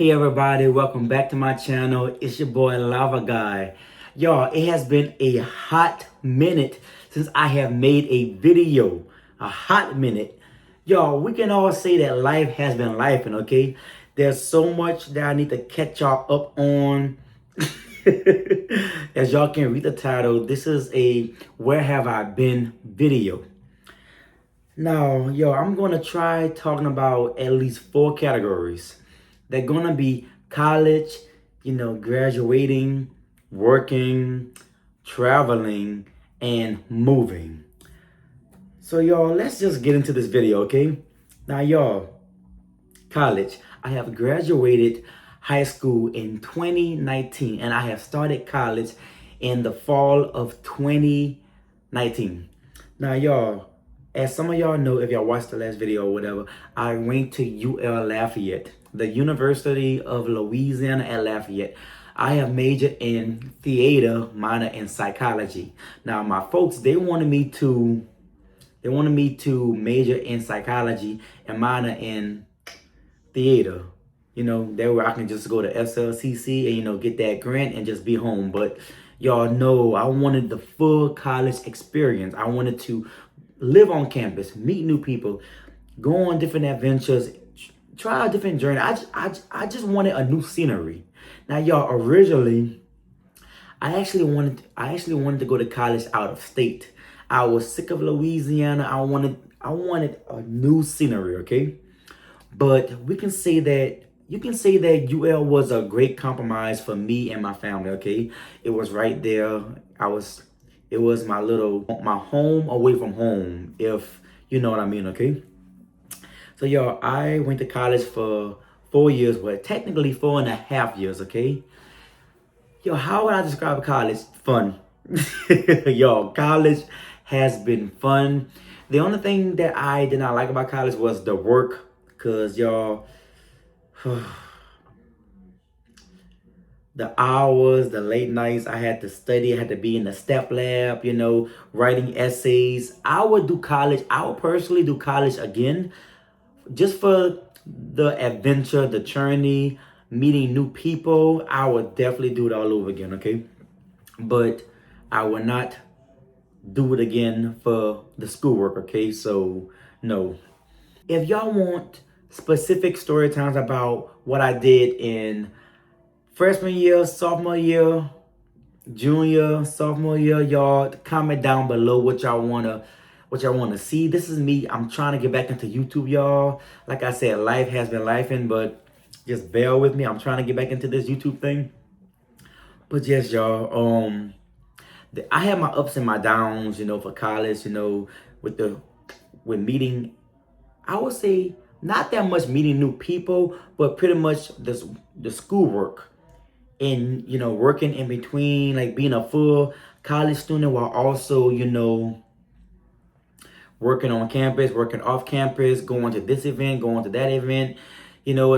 Hey everybody, welcome back to my channel. It's your boy Lava Guy. Y'all, it has been a hot minute since I have made a video. A hot minute. Y'all, we can all say that life has been lifing, okay? There's so much that I need to catch y'all up on. As y'all can read the title, this is a Where Have I Been video. Now, I'm going to try talking about at least 4 categories. They're going to be college, graduating, working, traveling, and moving. So, let's just get into this video, okay? Now, college. I have graduated high school in 2019, and I have started college in the fall of 2019. Now, as some of y'all know, if y'all watched the last video or whatever, I went to UL Lafayette, the University of Louisiana at Lafayette. I have majored in theater, minor in psychology. Now, my folks, they wanted me to major in psychology and minor in theater. That way I can just go to SLCC and, get that grant and just be home. But y'all know I wanted the full college experience. I wanted to live on campus, meet new people, go on different adventures, try a different journey. I just wanted a new scenery. Now, y'all, originally, I actually wanted to go to college out of state. I was sick of Louisiana. I wanted a new scenery, okay? But you can say that UL was a great compromise for me and my family, okay? It was right there. It was my home away from home, if you know what I mean, okay? So I went to college for 4 years, but technically 4.5 years, okay? How would I describe college? Fun. College has been fun. The only thing that I did not like about college was the work, cause the hours, the late nights, I had to study, I had to be in the step lab, writing essays. I would personally do college again, just for the adventure, the journey, meeting new people. I would definitely do it all over again, okay? But I would not do it again for the schoolwork, okay? So, no. If y'all want specific story times about what I did in freshman year, sophomore year, junior, sophomore year, y'all comment down below what y'all wanna see. This is me. I'm trying to get back into YouTube, y'all. Like I said, life has been lifing, but just bear with me. I'm trying to get back into this YouTube thing. But yes, y'all. I had my ups and my downs, for college, with meeting. I would say not that much meeting new people, but pretty much the schoolwork and working in between, like being a full college student while also working on campus, working off campus, going to this event, going to that event,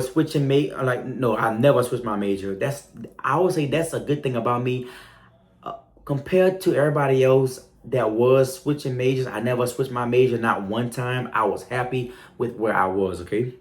switching like no, I never switched my major. I would say that's a good thing about me compared to everybody else that was switching majors. I never switched my major, not one time. I was happy with where I was, okay?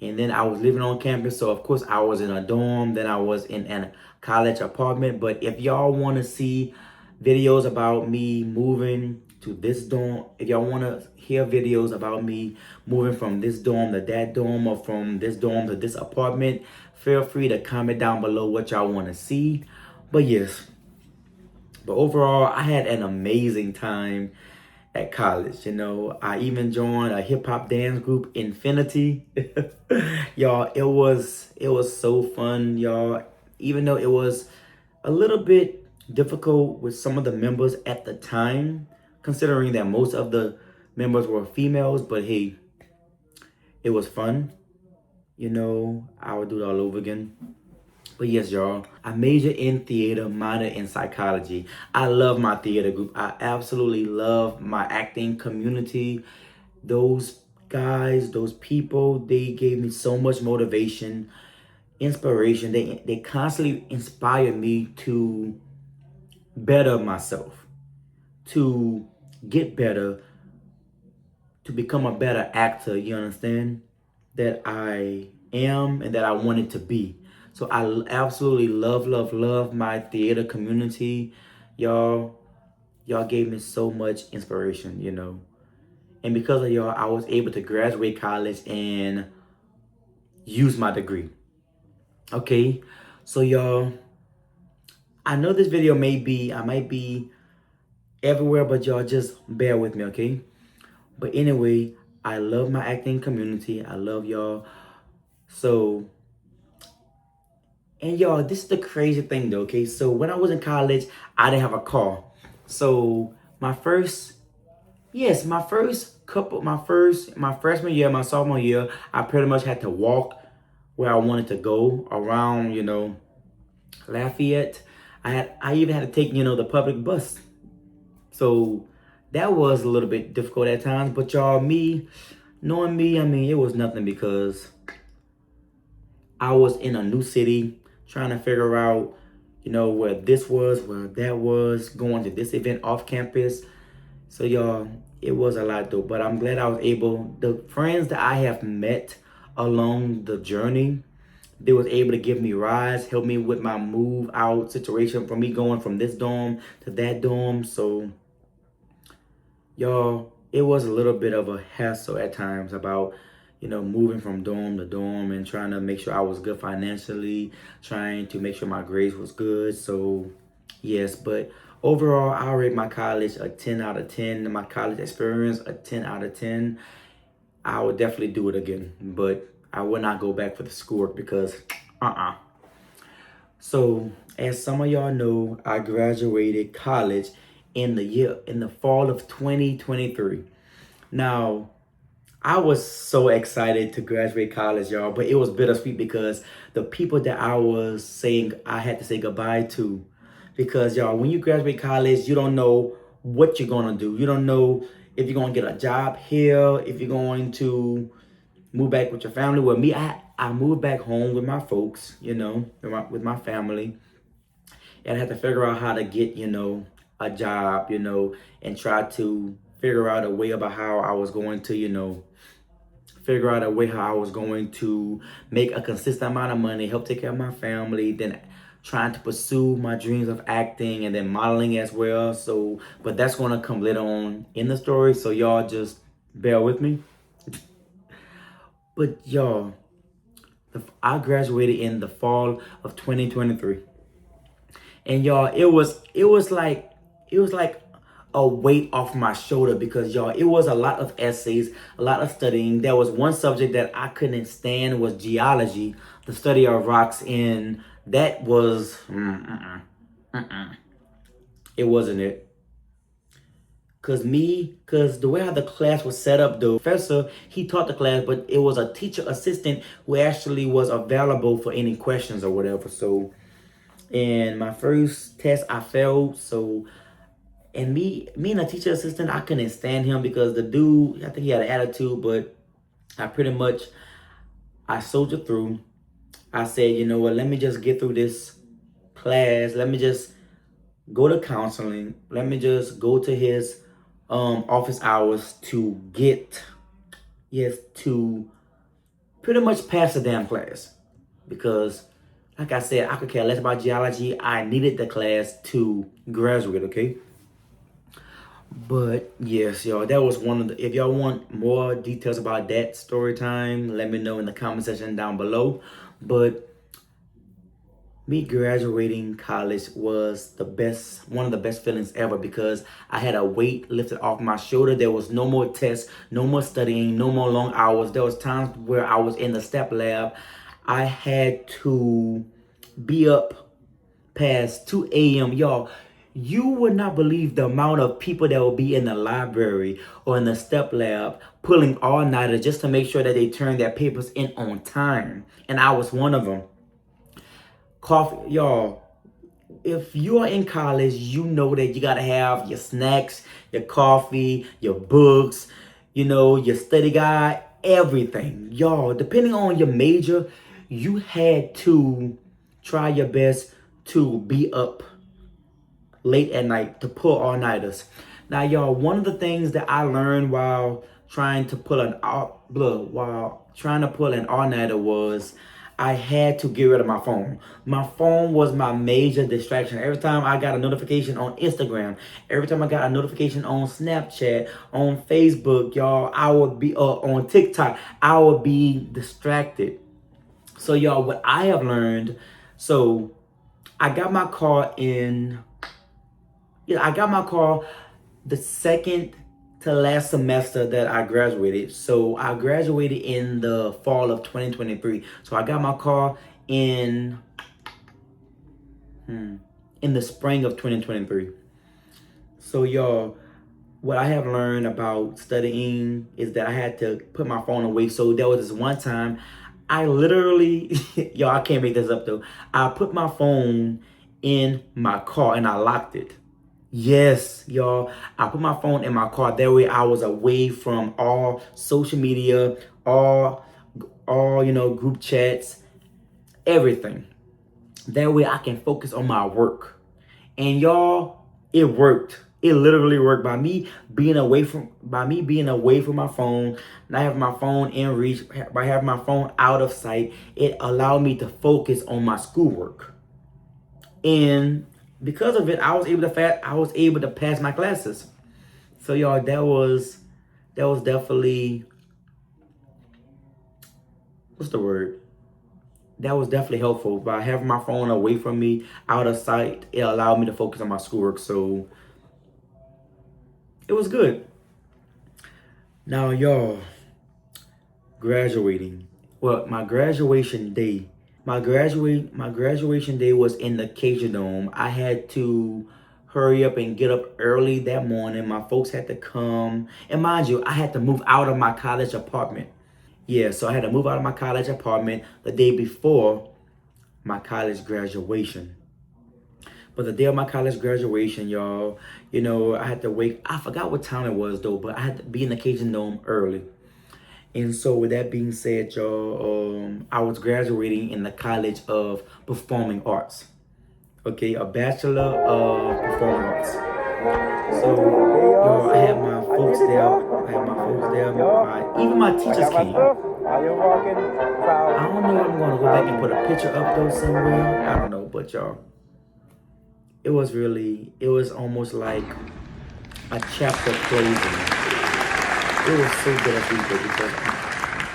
And then I was living on campus, so of course I was in a dorm, then I was in a college apartment. But if y'all want to see videos about me moving to this dorm, if y'all want to hear videos about me moving from this dorm to that dorm, or from this dorm to this apartment, feel free to comment down below what y'all want to see. But yes, but overall, I had an amazing time at college. I even joined a hip hop dance group, Infinity. Y'all, it was so fun, y'all. Even though it was a little bit difficult with some of the members at the time, considering that most of the members were females, but hey, it was fun. I would do it all over again. But yes, y'all, I major in theater, minor in psychology. I love my theater group. I absolutely love my acting community. Those guys, those people, they gave me so much motivation, inspiration. They constantly inspire me to better myself, to get better, to become a better actor. You understand? That I am and that I wanted to be. So I absolutely love my theater community. Y'all, y'all gave me so much inspiration, you know. And because of y'all, I was able to graduate college and use my degree. Okay. So y'all, I know this video I might be everywhere, but y'all just bear with me, okay? But anyway, I love my acting community. I love y'all. So, and y'all, this is the crazy thing though, okay? So when I was in college, I didn't have a car. So my freshman year, my sophomore year, I pretty much had to walk where I wanted to go around, you know, Lafayette. I even had to take, you know, the public bus. So that was a little bit difficult at times. But y'all, knowing me, I mean, it was nothing because I was in a new city trying to figure out, you know, where this was, where that was, going to this event off campus. So y'all, it was a lot though, but I'm glad I was able, the friends that I have met along the journey, they was able to give me rides, help me with my move out situation for me going from this dorm to that dorm. So y'all, it was a little bit of a hassle at times about, you know, moving from dorm to dorm and trying to make sure I was good financially, trying to make sure my grades was good. So yes, but overall, I rate my college a 10 out of 10. My college experience a 10 out of 10. I would definitely do it again, but I would not go back for the schoolwork because So, as some of y'all know, I graduated college in the fall of 2023. Now, I was so excited to graduate college, y'all, but it was bittersweet because the people that I was saying I had to say goodbye to, because y'all, when you graduate college, you don't know what you're gonna do. You don't know if you're gonna get a job here, if you're going to move back with your family. With me, I moved back home with my folks, you know, with my family, and I had to figure out how to get, you know, a job, you know, and try to figure out a way about how I was going to, you know, figure out a way how I was going to make a consistent amount of money, help take care of my family, then trying to pursue my dreams of acting and then modeling as well. So, but that's going to come later on in the story. So y'all just bear with me. But y'all, I graduated in the fall of 2023. And y'all, it was like a weight off my shoulder because y'all, it was a lot of essays, a lot of studying. There was one subject that I couldn't stand was geology, the study of rocks, and that was it wasn't it. Cause the way how the class was set up, the professor, he taught the class, but it was a teacher assistant who actually was available for any questions or whatever. So in my first test I failed. So and me and a teacher assistant, I couldn't stand him because the dude, I think he had an attitude, but I pretty much I soldiered through. I said, you know what, let me just get through this class. Let me just go to counseling. Let me just go to his office hours to get to pretty much pass the damn class. Because like I said, I could care less about geology. I needed the class to graduate, okay? But yes, y'all, that was one of the. If y'all want more details about that story time, let me know in the comment section down below. But me graduating college was one of the best feelings ever because I had a weight lifted off my shoulder. There was no more tests, no more studying, no more long hours. There was times where I was in the step lab. I had to be up past 2 a.m. Y'all, you would not believe the amount of people that will be in the library or in the step lab pulling all-nighter just to make sure that they turn their papers in on time. And I was one of them. Coffee, y'all, if you are in college, you know that you got to have your snacks, your coffee, your books, you know, your study guide, everything. Y'all, depending on your major, you had to try your best to be up late at night to pull all-nighters. Now, y'all, one of the things that I learned while trying to pull an out, while trying to pull an all-nighter was I had to get rid of my phone. My phone was my major distraction. Every time I got a notification on Instagram, every time I got a notification on Snapchat, on Facebook, y'all, I would be on TikTok, I would be distracted. So y'all, what I have learned, so I got my car in, I got my car the second to last semester that I graduated. So I graduated in the fall of 2023. So I got my car in in the spring of 2023. So y'all, what I have learned about studying is that I had to put my phone away. So there was this one time I literally, y'all, I can't make this up though. I put my phone in my car and I locked it. Yes, y'all. I put my phone in my car. That way I was away from all social media, all group chats, everything. That way I can focus on my work. And y'all, it worked. It literally worked by me being away from my phone, not having my phone in reach, by having my phone out of sight, it allowed me to focus on my schoolwork. And because of it, I was able to pass my classes. So y'all, that was definitely, what's the word? That was definitely helpful. By having my phone away from me, out of sight, it allowed me to focus on my schoolwork. So it was good. Now y'all, graduating. Well, my graduation day. My graduation day was in the Cajun Dome. I had to hurry up and get up early that morning. My folks had to come. And mind you, I had to move out of my college apartment. Yeah, so I had to move out of my college apartment the day before my college graduation. But the day of my college graduation, y'all, I had to wake. I forgot what time it was though, but I had to be in the Cajun Dome early. And so with that being said, y'all, I was graduating in the College of Performing Arts. Okay, a Bachelor of Performing Arts. So, y'all, I had my folks there. Even my teachers came. I don't know if I'm going to go back and put a picture up though somewhere. I don't know, but y'all, it was almost like a chapter closing. It was so good at people because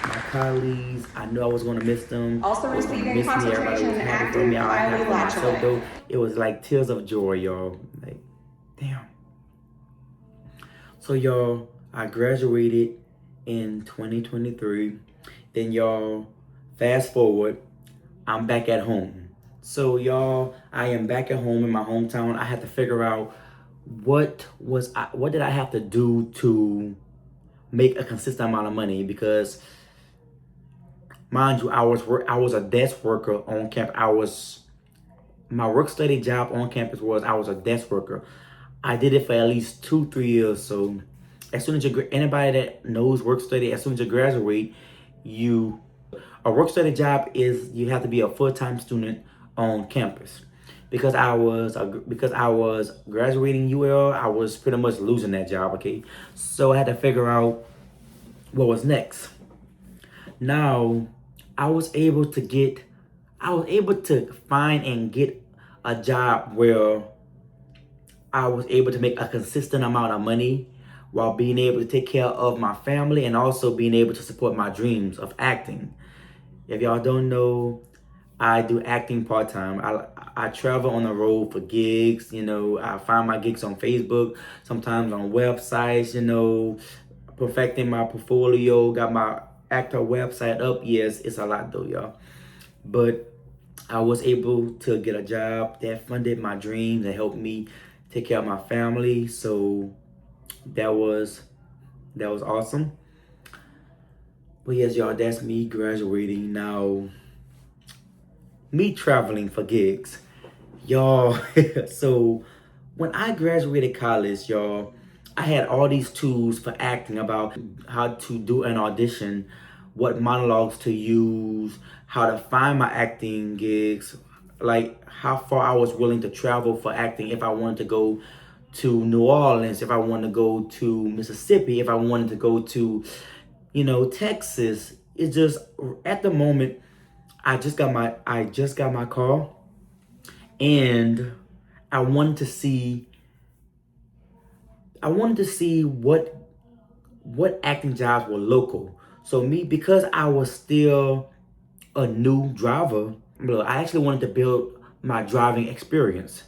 my colleagues, I knew I was going to miss them. Also receiving concentration and active myself though. It was like tears of joy, y'all. Like, damn. So y'all, I graduated in 2023. Then y'all, fast forward, I'm back at home. So y'all, I am back at home in my hometown. I had to figure out what did I have to do to make a consistent amount of money, because mind you, I was a desk worker on campus. My work study job on campus was I was a desk worker. I did it for at least 2-3 years. So as soon as anybody that knows work study, as soon as you graduate, a work study job is you have to be a full-time student on campus. Because I was graduating UL, I was pretty much losing that job. Okay, so I had to figure out what was next. Now, I was able to find and get a job where I was able to make a consistent amount of money while being able to take care of my family and also being able to support my dreams of acting. If y'all don't know, I do acting part-time. I travel on the road for gigs. I find my gigs on Facebook, sometimes on websites, perfecting my portfolio, got my actor website up. Yes, it's a lot though, y'all. But I was able to get a job that funded my dreams and helped me take care of my family. So that was awesome. But yes, y'all, that's me graduating. Now, me traveling for gigs. Y'all, so when I graduated college, y'all, I had all these tools for acting, about how to do an audition, what monologues to use, how to find my acting gigs, like how far I was willing to travel for acting, if I wanted to go to New Orleans, if I wanted to go to Mississippi, if I wanted to go to, Texas, it's just at the moment I just got my car, and I wanted to see what acting jobs were local. So me, because I was still a new driver, I actually wanted to build my driving experience.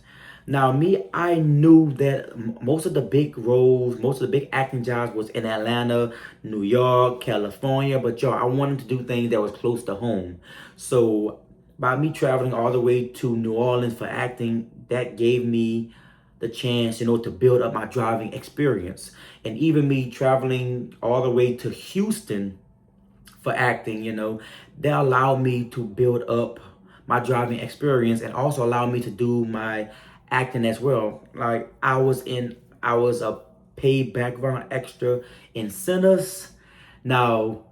Now, me, I knew that most of the big roles, most of the big acting jobs was in Atlanta, New York, California, but I wanted to do things that was close to home. So by me traveling all the way to New Orleans for acting, that gave me the chance, to build up my driving experience. And even me traveling all the way to Houston for acting, that allowed me to build up my driving experience and also allowed me to do my acting as well. Like I was a paid background extra in Sinners. Now,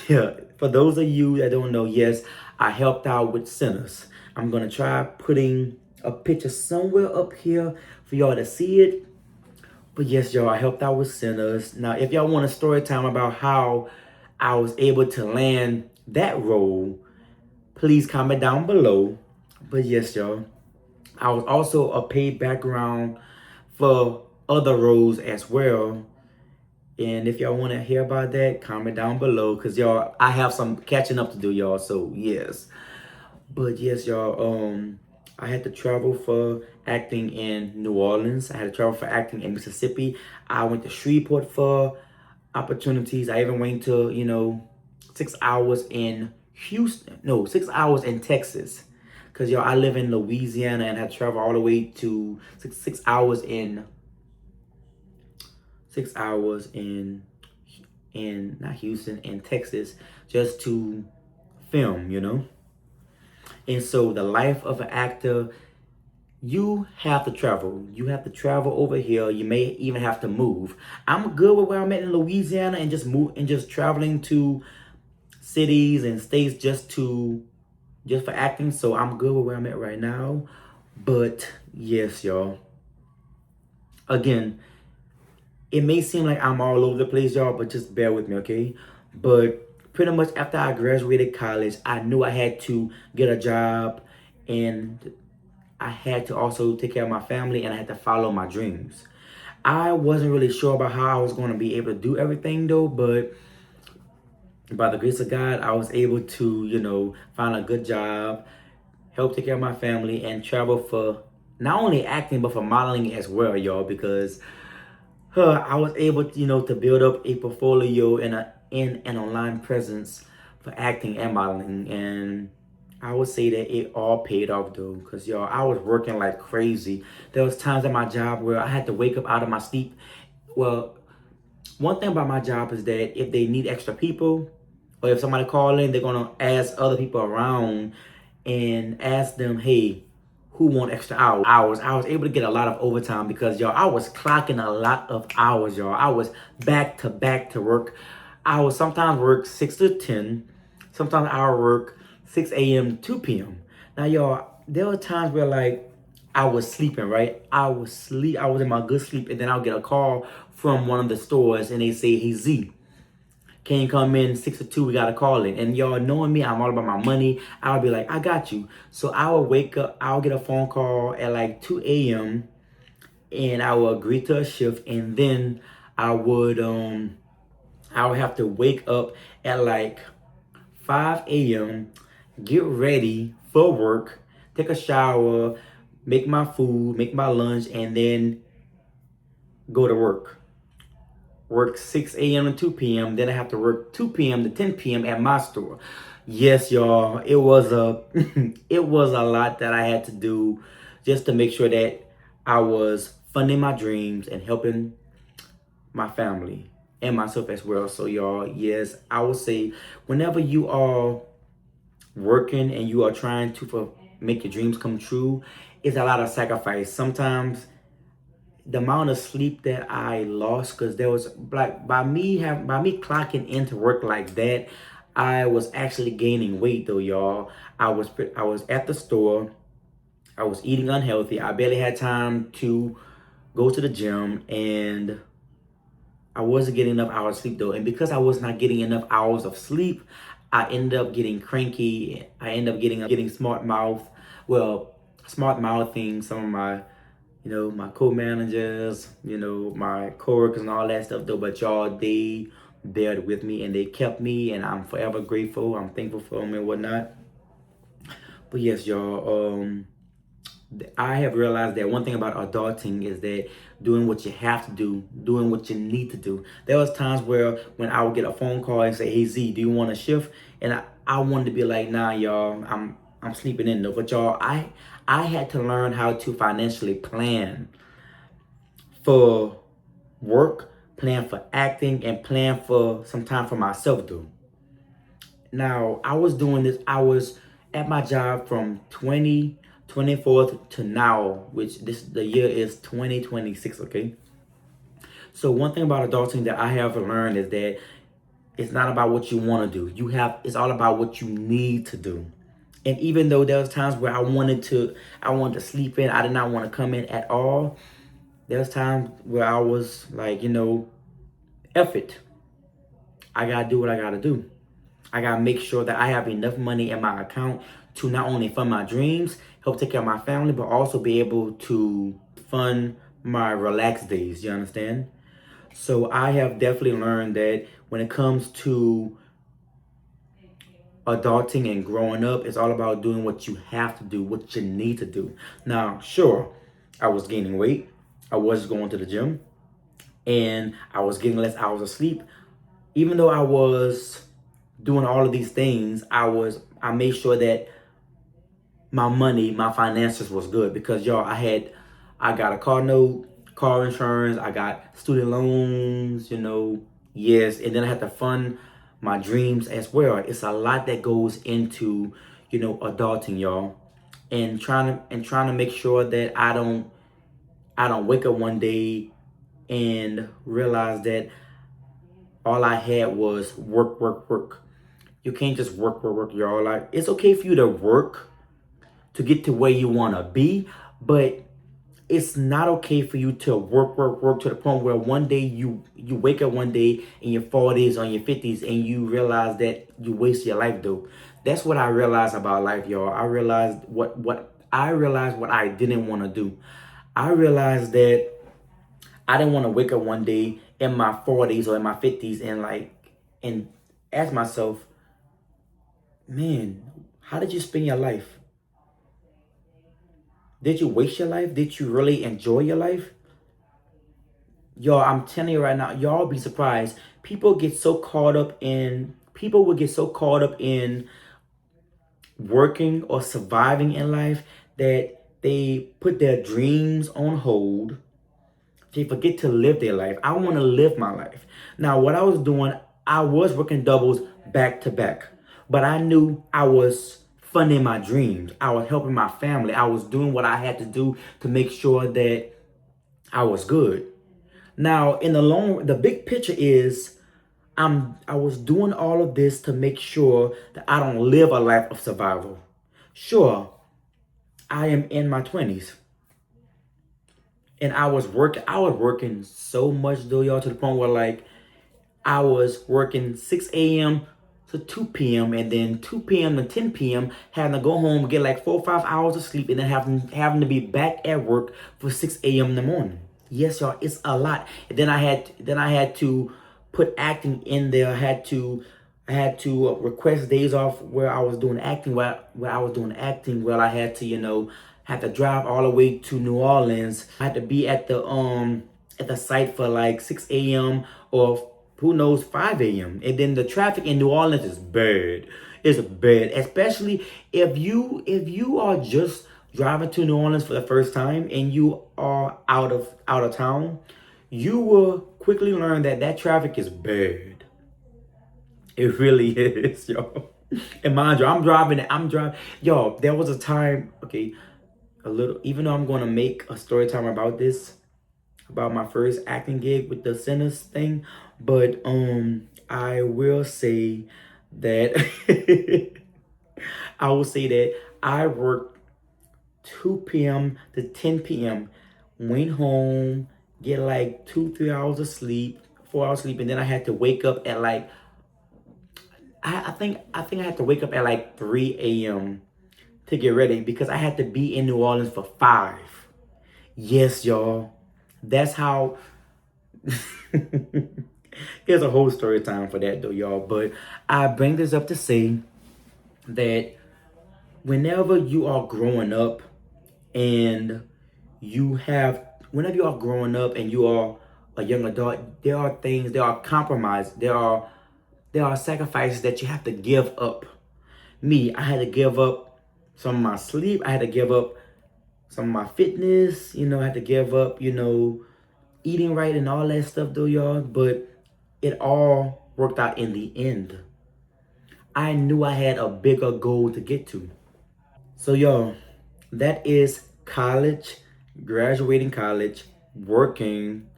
yeah, for those of you that don't know, yes, I helped out with Sinners. I'm gonna try putting a picture somewhere up here for y'all to see it. But yes, y'all, I helped out with Sinners. Now, if y'all want a story time about how I was able to land that role, please comment down below. But yes, y'all, I was also a paid background for other roles as well. And if y'all want to hear about that, comment down below. Because y'all, I have some catching up to do, y'all. So yes. But yes, y'all, I had to travel for acting in New Orleans. I had to travel for acting in Mississippi. I went to Shreveport for opportunities. I even went to, 6 hours in Houston. No, 6 hours in Texas. Cause I live in Louisiana and I had to travel all the way to 6 hours in 6 hours in not Houston, in Texas, just to film. And so the life of an actor, you have to travel. You have to travel over here. You may even have to move. I'm good with where I'm at in Louisiana and just traveling to cities and states just for acting. So I'm good with where I'm at right now. But yes, y'all. Again, it may seem like I'm all over the place, y'all, but just bear with me, okay? But pretty much after I graduated college, I knew I had to get a job, and I had to also take care of my family, and I had to follow my dreams. I wasn't really sure about how I was going to be able to do everything though, but by the grace of God, I was able to, find a good job, help take care of my family, and travel for not only acting, but for modeling as well, y'all, because I was able to, to build up a portfolio and an online presence for acting and modeling. And I would say that it all paid off though, because I was working like crazy. There was times at my job where I had to wake up out of my sleep. Well, one thing about my job is that if they need extra people, or if somebody call in, they're gonna ask other people around and ask them, hey, who want extra hours. I was able to get a lot of overtime because I was clocking a lot of hours, y'all. I was back to back to work. I would sometimes work 6 to 10. Sometimes I would work 6 a.m. to 2 p.m. Now, y'all, there were times where like I was sleeping, right? I was in my good sleep, and then I'll get a call from one of the stores and they say, hey Z, can you come in 6 to 2? We got to call it. And y'all knowing me, I'm all about my money. I'll be like, I got you. So I will wake up, I'll get a phone call at like 2 a.m. and I will agree to a shift. And then I would have to wake up at like 5 a.m., get ready for work, take a shower, make my food, make my lunch, and then go to work 6 a.m. to 2 p.m. Then I have to work 2 p.m. to 10 p.m. at my store. Yes, y'all, it was it was a lot that I had to do just to make sure that I was funding my dreams and helping my family and myself as well. So y'all, yes, I would say whenever you are working and you are trying to make your dreams come true, it's a lot of sacrifice. Sometimes the amount of sleep that I lost, because there was like by me clocking into work like that, I was actually gaining weight though, y'all. I was at the store. I was eating unhealthy. I barely had time to go to the gym, and I wasn't getting enough hours of sleep though. And because I was not getting enough hours of sleep, I ended up getting cranky. I ended up getting smart mouth. Well, smart mouthing some of my, my co-managers, my coworkers and all that stuff though. But y'all, they bared with me and they kept me, and I'm forever grateful. I'm thankful for them and whatnot. But yes, y'all, I have realized that one thing about adulting is that doing what you have to do, doing what you need to do. There was times where when I would get a phone call and say, "Hey Z, do you want a shift?" And I wanted to be like, "Nah, y'all, I'm sleeping in though." But y'all, I had to learn how to financially plan for work, plan for acting, and plan for some time for myself though. Now, I was doing this, I was at my job from 2024 to now, which the year is 2026, okay? So one thing about adulting that I have learned is that it's not about what you want to do. It's all about what you need to do. And even though there was times where I wanted to sleep in, I did not want to come in at all. There was times where I was like, F it. I gotta do what I gotta do. I gotta make sure that I have enough money in my account to not only fund my dreams, help take care of my family, but also be able to fund my relaxed days. You understand? So I have definitely learned that when it comes to adulting and growing up, it's all about doing what you have to do, what you need to do. Now, sure, I was gaining weight. I was going to the gym and I was getting less hours of sleep. Even though I was doing all of these things, I made sure that my money, my finances was good because y'all, I got a car note, car insurance, I got student loans, yes, and then I had to fund my dreams as well. It's a lot that goes into, adulting, y'all. And trying to make sure that I don't wake up one day and realize that all I had was work, work, work. You can't just work, work, work, y'all. Like, it's okay for you to work to get to where you want to be, but it's not okay for you to work, work, work to the point where one day you wake up one day in your 40s or in your 50s and you realize that you waste your life though. That's what I realized about life, y'all. I realized what I didn't want to do. I realized that I didn't want to wake up one day in my 40s or in my 50s and ask myself, man, how did you spend your life? Did you waste your life? Did you really enjoy your life? Y'all, I'm telling you right now, y'all be surprised. People will get so caught up in working or surviving in life that they put their dreams on hold. They forget to live their life. I want to live my life. Now, what I was doing, I was working doubles back to back, but I knew I was funding my dreams. I was helping my family. I was doing what I had to do to make sure that I was good. Now, the big picture is I was doing all of this to make sure that I don't live a life of survival. Sure, I am in my 20s. And I was working so much though, y'all, to the point where like I was working 6 a.m. to 2 p.m. and then 2 p.m. to 10 p.m. having to go home, get like 4 or 5 hours of sleep, and then having to be back at work for 6 a.m. in the morning. Yes, y'all, it's a lot. And then I had to put acting in there. I had to request days off where I was doing acting, where I was doing acting. Well, I had to, had to drive all the way to New Orleans. I had to be at the site for like 6 a.m. or who knows 5 a.m. And then the traffic in New Orleans is bad. It's bad, especially if you are just driving to New Orleans for the first time and you are out of town. You will quickly learn that traffic is bad. It really is, yo. And mind you, I'm driving. Yo, there was a time, okay, even though I'm going to make a story time about this, about my first acting gig with the Sinners thing, but I will say that I will say that I worked 2 p.m. to 10 p.m., went home, get like 2, 3 hours of sleep, 4 hours sleep, and then I had to wake up at like I think I had to wake up at like 3 a.m. to get ready because I had to be in New Orleans for 5. Yes, y'all. That's how. Here's a whole story time for that though, y'all. But I bring this up to say that whenever you are growing up and whenever you are growing up and you are a young adult, there are compromises, there are sacrifices that you have to give up. Me, I had to give up some of my sleep. I had to give up some of my fitness. I had to give up, eating right and all that stuff, though, y'all. But it all worked out in the end. I knew I had a bigger goal to get to. So, y'all, that is college, graduating college, working,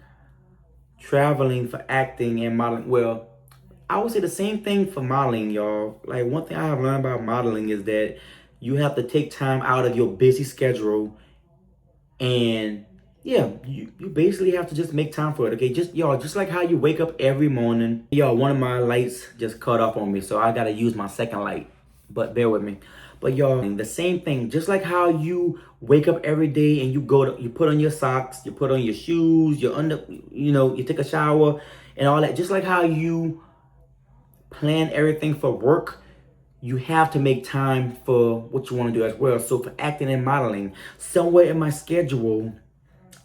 traveling for acting and modeling. Well, I would say the same thing for modeling, y'all. Like, one thing I have learned about modeling is that you have to take time out of your busy schedule, and yeah, you basically have to just make time for it. Okay, just like how you wake up every morning. Y'all, one of my lights just cut off on me, so I gotta use my second light. But bear with me. But y'all, the same thing. Just like how you wake up every day and you put on your socks, you put on your shoes, you take a shower and all that. Just like how you plan everything for work, you have to make time for what you want to do as well. So for acting and modeling, somewhere in my schedule,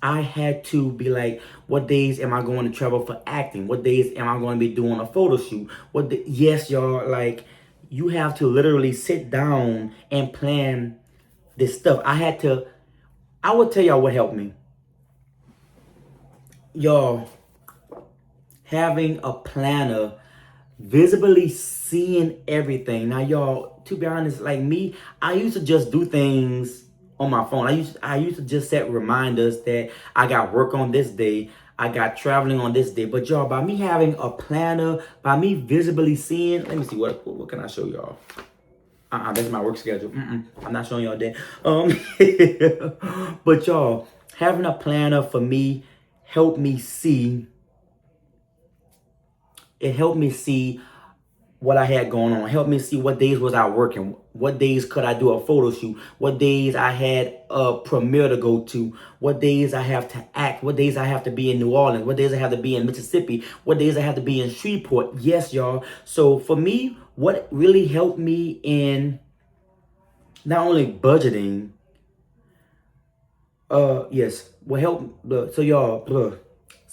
I had to be like, what days am I going to travel for acting? What days am I going to be doing a photo shoot? Yes, y'all, like, you have to literally sit down and plan this stuff. I would tell y'all what helped me. Y'all, having a planner, visibly seeing everything. Now, y'all, to be honest, like me, I used to just do things on my phone. I used to just set reminders that I got work on this day, I got traveling on this day. But y'all, by me having a planner, by me visibly seeing, let me see what can I show y'all. That's my work schedule. I'm not showing y'all that. But y'all, having a planner for me helped me see. It helped me see what I had going on. Help me see what days was I working. What days could I do a photo shoot? What days I had a premiere to go to? What days I have to act? What days I have to be in New Orleans? What days I have to be in Mississippi? What days I have to be in Shreveport? Yes, y'all. So for me, what really helped me in not only budgeting, yes, what helped so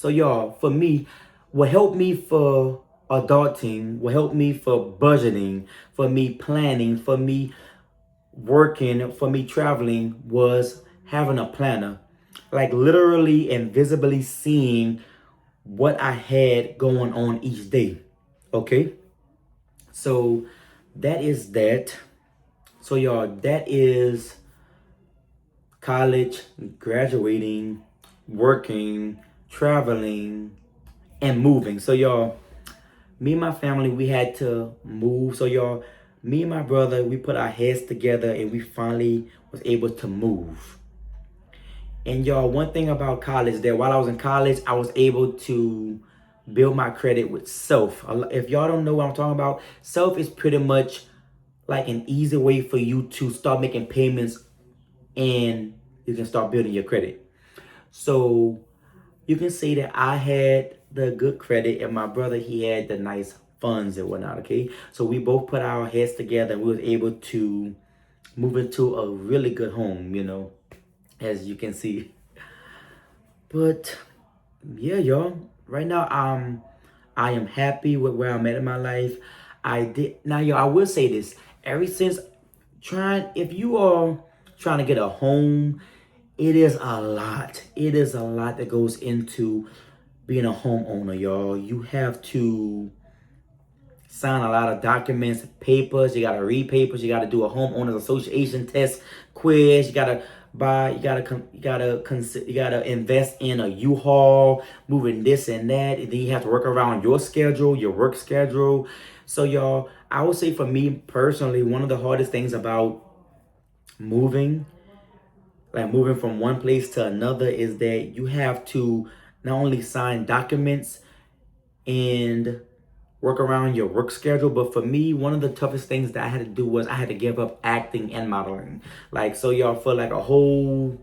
y'all, for me, what helped me for adulting, what helped me for budgeting, for me planning, for me working, for me traveling was having a planner. Like, literally and visibly seeing what I had going on each day. Okay? So that is that. So y'all, that is college, graduating, working, traveling, and moving. So y'all, me and my family, we had to move. So y'all, me and my brother, we put our heads together and we finally was able to move. And y'all, one thing about college, that while I was in college, I was able to build my credit with Self. If y'all don't know what I'm talking about, Self is pretty much like an easy way for you to start making payments and you can start building your credit. So you can say that I had the good credit and my brother, he had the nice funds and whatnot. Okay, so we both put our heads together and we was able to move into a really good home, as you can see. But yeah, y'all, right now I am happy with where I'm at in my life. Y'all, I will say this. Ever since if you are trying to get a home, it is a lot. It is a lot that goes into being a homeowner, y'all. You have to sign a lot of documents, papers. You gotta read papers. You gotta do a homeowners association test, quiz. You gotta buy. You gotta invest in a U-Haul, moving this and that. And then you have to work around your schedule, your work schedule. So y'all, I would say for me personally, one of the hardest things about moving, like moving from one place to another, is that you have to not only sign documents and work around your work schedule. But for me, one of the toughest things that I had to do was I had to give up acting and modeling. Like, so y'all, for like a whole,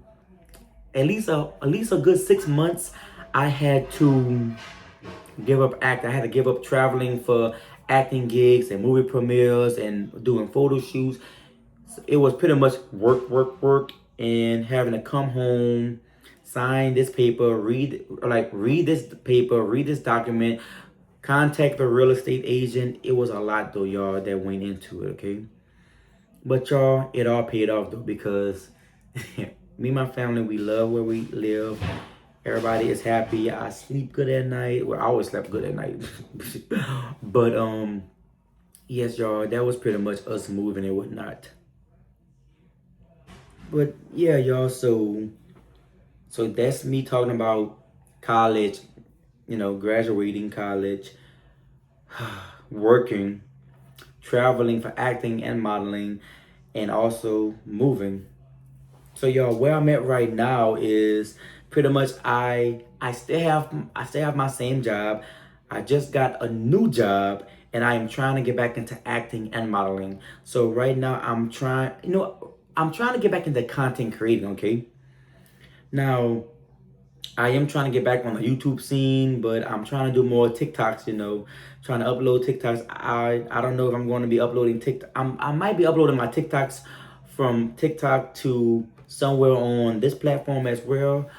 at least a good 6 months, I had to give up acting. I had to give up traveling for acting gigs and movie premieres and doing photo shoots. It was pretty much work, and having to come home, sign this paper, read this paper, read this document, contact the real estate agent. It was a lot though, y'all, that went into it, okay? But y'all, it all paid off though, because me and my family, we love where we live. Everybody is happy. I sleep good at night. Well, I always slept good at night. But yes, y'all, that was pretty much us moving and whatnot. But yeah, y'all, so that's me talking about college, graduating college, working, traveling for acting and modeling, and also moving. So y'all, where I'm at right now is pretty much I still have my same job. I just got a new job, and I am trying to get back into acting and modeling. So right now I'm trying to get back into content creating, okay? Now, I am trying to get back on the YouTube scene, but I'm trying to do more TikToks, trying to upload TikToks. I don't know if I'm going to be uploading TikTok. I might be uploading my TikToks from TikTok to somewhere on this platform as well.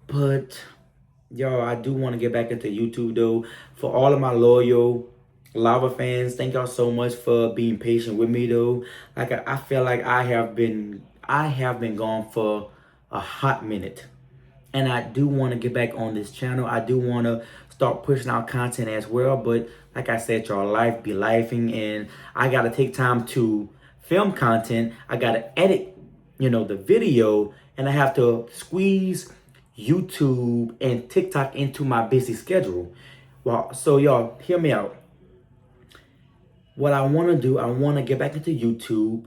But y'all, I do want to get back into YouTube though. For all of my loyal Lava fans, thank y'all so much for being patient with me though. Like I feel like I have been gone for a hot minute. And I do want to get back on this channel. I do want to start pushing out content as well. But like I said, y'all, life be lifing, and I got to take time to film content. I got to edit, the video, and I have to squeeze YouTube and TikTok into my busy schedule. Well, so y'all, hear me out. What I want to do, I want to get back into YouTube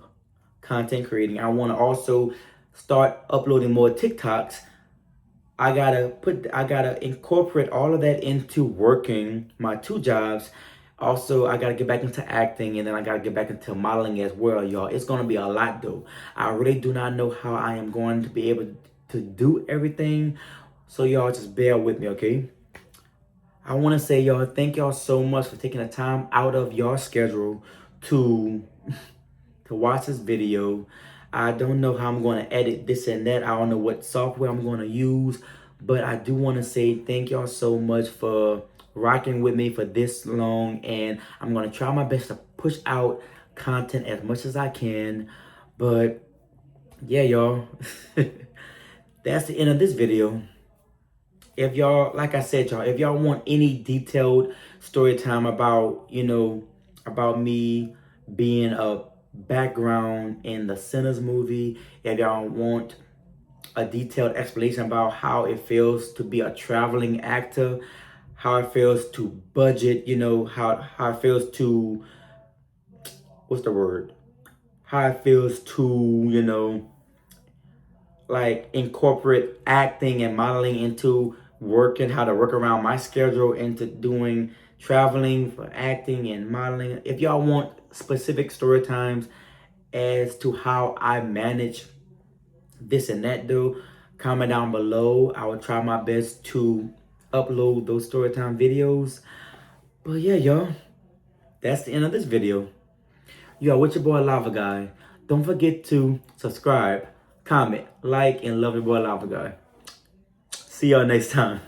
content creating. I want to also start uploading more TikToks. I gotta incorporate all of that into working my 2 jobs. Also, I gotta get back into acting, and then I gotta get back into modeling as well, y'all. It's gonna be a lot though. I really do not know how I am going to be able to do everything. So y'all just bear with me, okay? I wanna say, y'all, thank y'all so much for taking the time out of your schedule to watch this video. I don't know how I'm going to edit this and that. I don't know what software I'm going to use. But I do want to say thank y'all so much for rocking with me for this long. And I'm going to try my best to push out content as much as I can. But yeah, y'all. That's the end of this video. If y'all, like I said, y'all, if y'all want any detailed story time about, about me being a background in the Sinners movie, if y'all want a detailed explanation about how it feels to be a traveling actor, how it feels to budget, how it feels to, how it feels to, like incorporate acting and modeling into working, how to work around my schedule into doing traveling for acting and modeling. If y'all want specific story times as to how I manage this and that though, comment down below. I will try my best to upload those story time videos. But yeah, y'all, that's the end of this video. Yo, with your boy Lava Guy. Don't forget to subscribe, comment, like, and love your boy Lava Guy. See y'all next time.